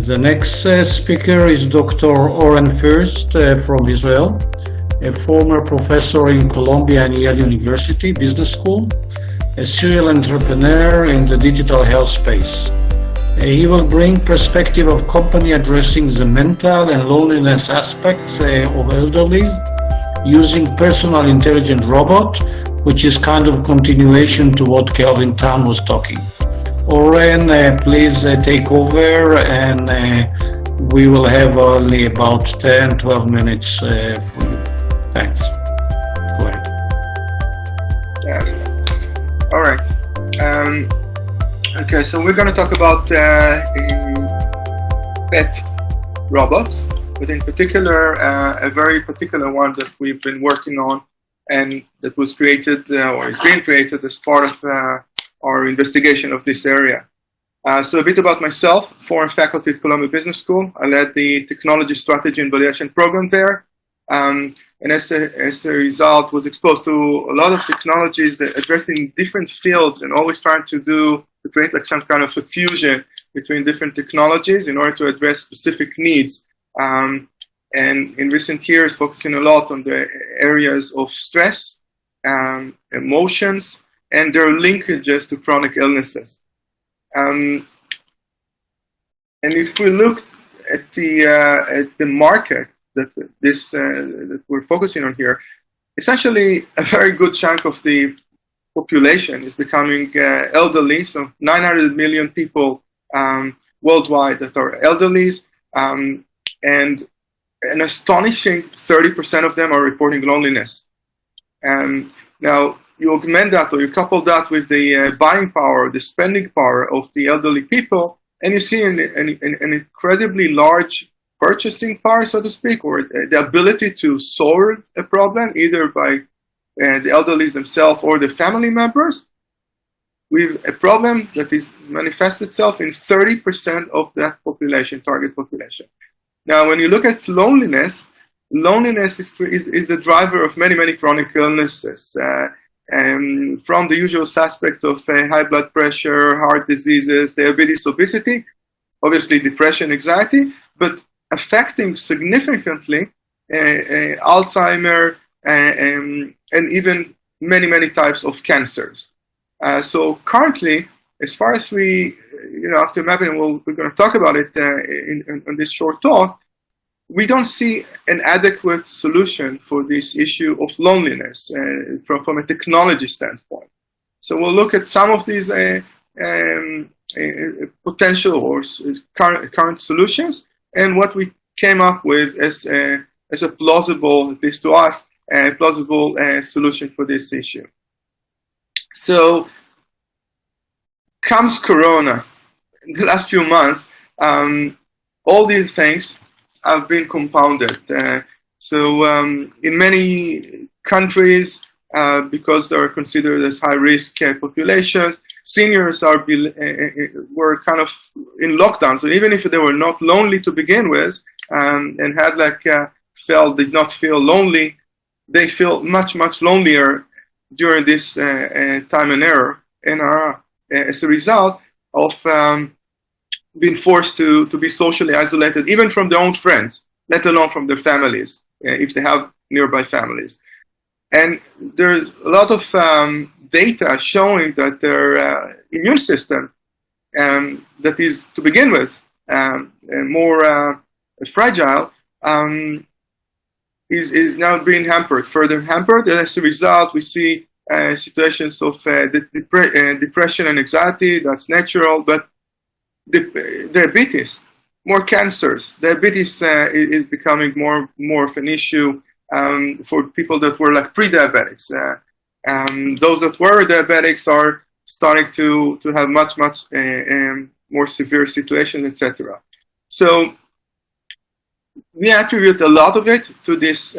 The next speaker is Dr. Oren Furst from Israel, a former professor in Columbia and Yale University Business School, a serial entrepreneur in the digital health space. He will bring perspective of company addressing the mental and loneliness aspects of elderly using personal intelligent robot, which is kind of continuation to what Kelvin Tan was talking. Oren, please take over, and we will have only about 10-12 minutes for you. Thanks. Go ahead. All right. Okay, so we're going to talk about pet robots, but in particular, a very particular one that we've been working on and that was created or is being created as part of our investigation of this area. So a bit about myself, former faculty at Columbia Business School. I led the technology strategy and valuation program there. And as a result, was exposed to a lot of technologies that addressing different fields and always trying to create like some kind of a fusion between different technologies in order to address specific needs. And in recent years, focusing a lot on the areas of stress, emotions, and their linkages to chronic illnesses. And if we look at the market that we're focusing on here, essentially a very good chunk of the population is becoming elderly. So 900 million people worldwide that are elderly, and an astonishing 30% of them are reporting loneliness. Now, you augment that or you couple that with the buying power, the spending power of the elderly people, and you see an incredibly large purchasing power, so to speak, or the ability to solve a problem either by the elderly themselves or the family members, with a problem that is manifests itself in 30% of that population, target population. Now, when you look at loneliness is the driver of many chronic illnesses. And from the usual suspect of high blood pressure, heart diseases, diabetes, obesity, obviously depression, anxiety, but affecting significantly Alzheimer and even many types of cancers. So currently, as far as we, after mapping, we're going to talk about it in this short talk, we don't see an adequate solution for this issue of loneliness from a technology standpoint. So we'll look at some of these potential or current solutions and what we came up with as a plausible, at least to us, a plausible solution for this issue. So comes Corona. In the last few months, all these things have been compounded. So in many countries, because they are considered as high-risk populations, seniors were kind of in lockdown. So even if they were not lonely to begin with, and had did not feel lonely, they feel much lonelier during this time and era, as a result of been forced to be socially isolated, even from their own friends, let alone from their families, if they have nearby families. And there's a lot of data showing that their immune system, that is, to begin with, more fragile, is now being further hampered. And as a result, we see situations of depression and anxiety. That's natural, but diabetes, more cancers. Diabetes is becoming more of an issue for people that were like pre-diabetics. Those that were diabetics are starting to have much more severe situations, etc. So we attribute a lot of it to this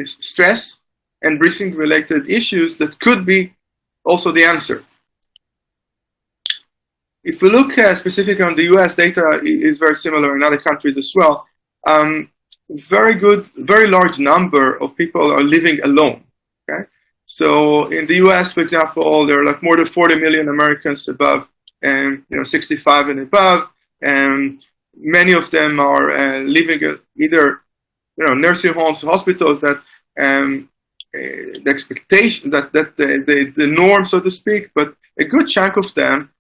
stress and breathing-related issues that could be also the answer. If we look specifically on the US, data is very similar in other countries as well. Very large number of people are living alone. Okay, so in the US, for example, there are like more than 40 million Americans above, 65 and above, and many of them are living either nursing homes, hospitals that the expectation that the norm, so to speak, but a good chunk of them,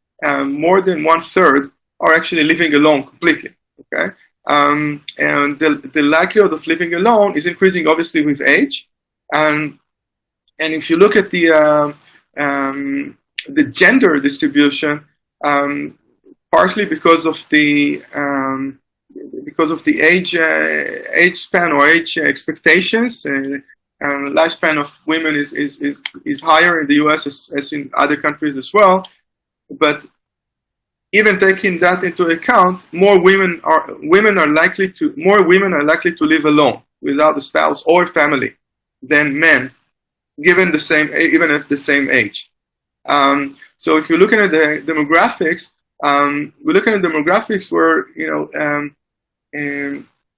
more than 1/3, are actually living alone completely. Okay, and the likelihood of living alone is increasing obviously with age, and if you look at the gender distribution, partially because of the age span or age expectations. Lifespan of women is higher in the U.S. as in other countries as well. But even taking that into account, more women are likely to live alone without a spouse or family than men, even at the same age. So if you're looking at the demographics, we're looking at demographics where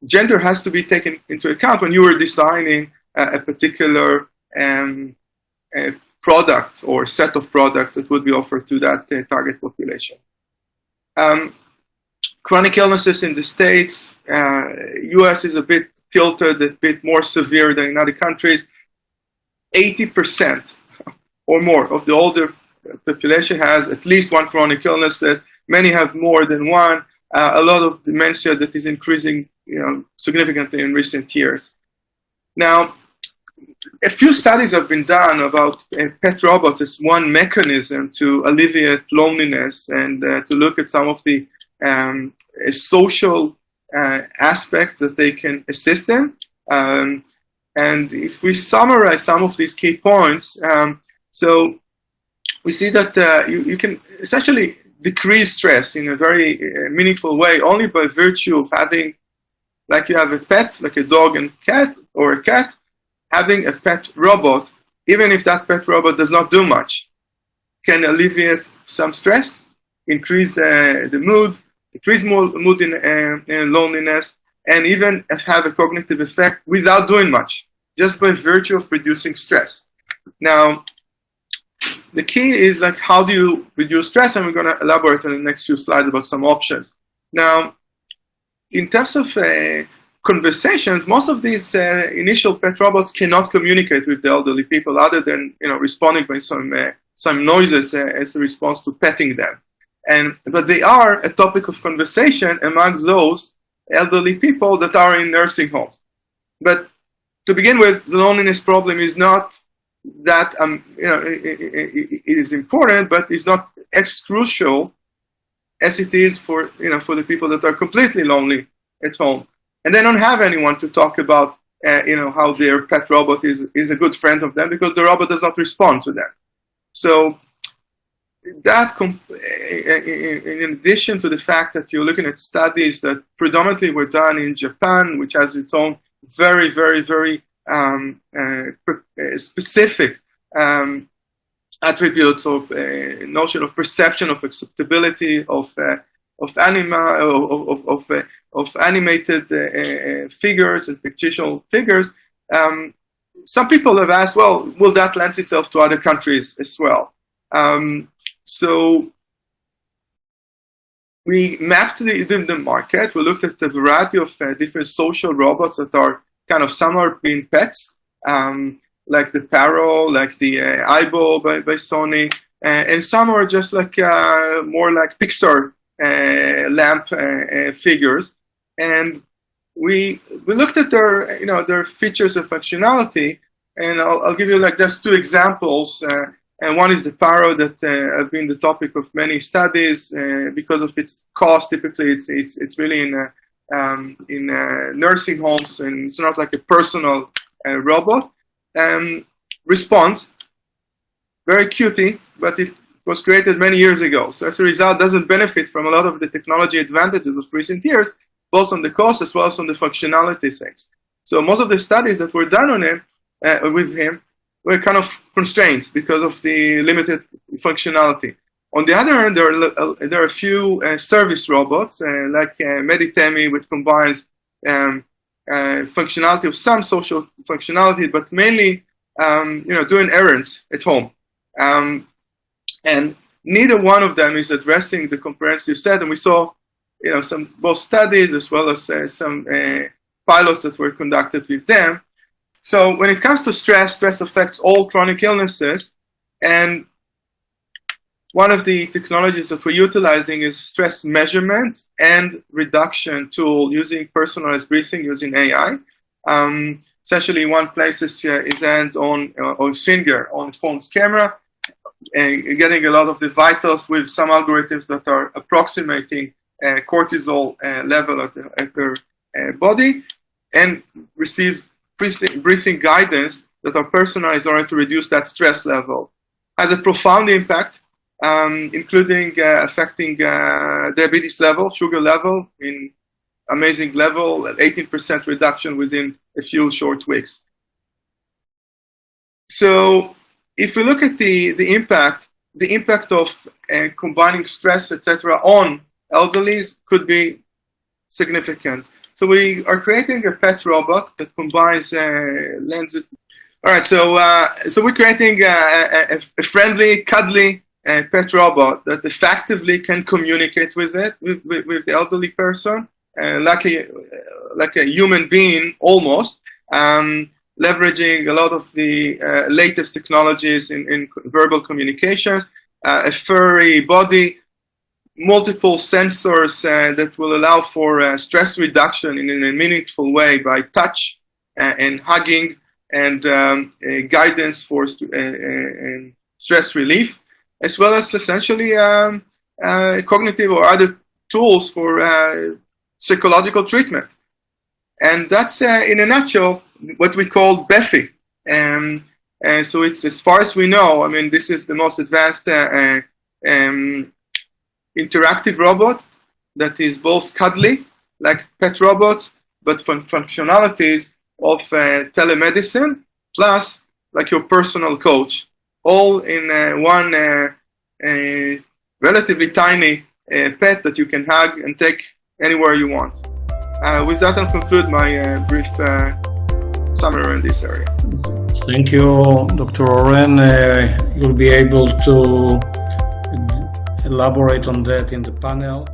gender has to be taken into account when you are designing a particular product or set of products that would be offered to that target population. Chronic illnesses in the States, US is a bit tilted, a bit more severe than in other countries. 80% or more of the older population has at least one chronic illness. Many have more than one. A lot of dementia that is increasing significantly in recent years. Now, a few studies have been done about pet robots as one mechanism to alleviate loneliness and to look at some of the social aspects that they can assist in. And if we summarize some of these key points, so we see that you can essentially decrease stress in a very meaningful way only by virtue of having, like you have a pet, like a dog and cat or a cat, having a pet robot, even if that pet robot does not do much, can alleviate some stress, increase the mood, decrease mood in loneliness, and even have a cognitive effect without doing much, just by virtue of reducing stress. Now, the key is like, how do you reduce stress? And we're going to elaborate on the next few slides about some options. Now, in terms of conversations, most of these initial pet robots cannot communicate with the elderly people other than responding by some noises as a response to petting them. But they are a topic of conversation among those elderly people that are in nursing homes. But to begin with, the loneliness problem is not that it is important, but it's not as crucial as it is for the people that are completely lonely at home, and they don't have anyone to talk about how their pet robot is a good friend of them, because the robot does not respond to them. So that, in addition to the fact that you're looking at studies that predominantly were done in Japan, which has its own very, very, very specific attributes of notion of perception, of acceptability, of animated figures and fictional figures. Some people have asked, well, will that lend itself to other countries as well? So we mapped the market. We looked at a variety of different social robots that are kind of, some are being pets, like the Paro, like the AIBo by Sony, and some are just like more like Pixar lamp figures. And we looked at their features and functionality, and I'll give you like just two examples. And one is the Paro that have been the topic of many studies because of its cost. Typically, it's really in nursing homes, and it's not like a personal robot. Responds very cutie, but it was created many years ago. So as a result, doesn't benefit from a lot of the technology advantages of recent years, both on the cost as well as on the functionality things. So most of the studies that were done on him with him were kind of constrained because of the limited functionality. On the other hand, there are a few service robots like Meditemi, which combines functionality of some social functionality, but mainly doing errands at home. And neither one of them is addressing the comprehensive set. And we saw some both studies as well as some pilots that were conducted with them. So when it comes to stress affects all chronic illnesses, and one of the technologies that we're utilizing is stress measurement and reduction tool using personalized breathing using AI. Essentially, one places his hand on his finger on phone's camera, and getting a lot of the vitals with some algorithms that are approximating cortisol level at their body, and receives breathing guidance that are personalized in order to reduce that stress level. Has a profound impact, including affecting diabetes level, sugar level in amazing level, 18% reduction within a few short weeks. So if we look at the impact of combining stress, etc., on elderlies could be significant. So we are creating a pet robot that combines lenses. All right, so we're creating a friendly, cuddly pet robot that effectively can communicate with the elderly person, like a human being almost, leveraging a lot of the latest technologies in verbal communications, a furry body, multiple sensors that will allow for stress reduction in a meaningful way by touch and hugging, and guidance for stress relief, as well as essentially cognitive or other tools for psychological treatment. And that's, in a nutshell, what we call BEFI. And so it's, as far as we know, I mean, this is the most advanced interactive robot that is both cuddly, like pet robots, but functionalities of telemedicine, plus like your personal coach, all in one relatively tiny pet that you can hug and take anywhere you want. With that, I'll conclude my brief summary in this area. Thank you, Dr. Oren. You'll be able to elaborate on that in the panel.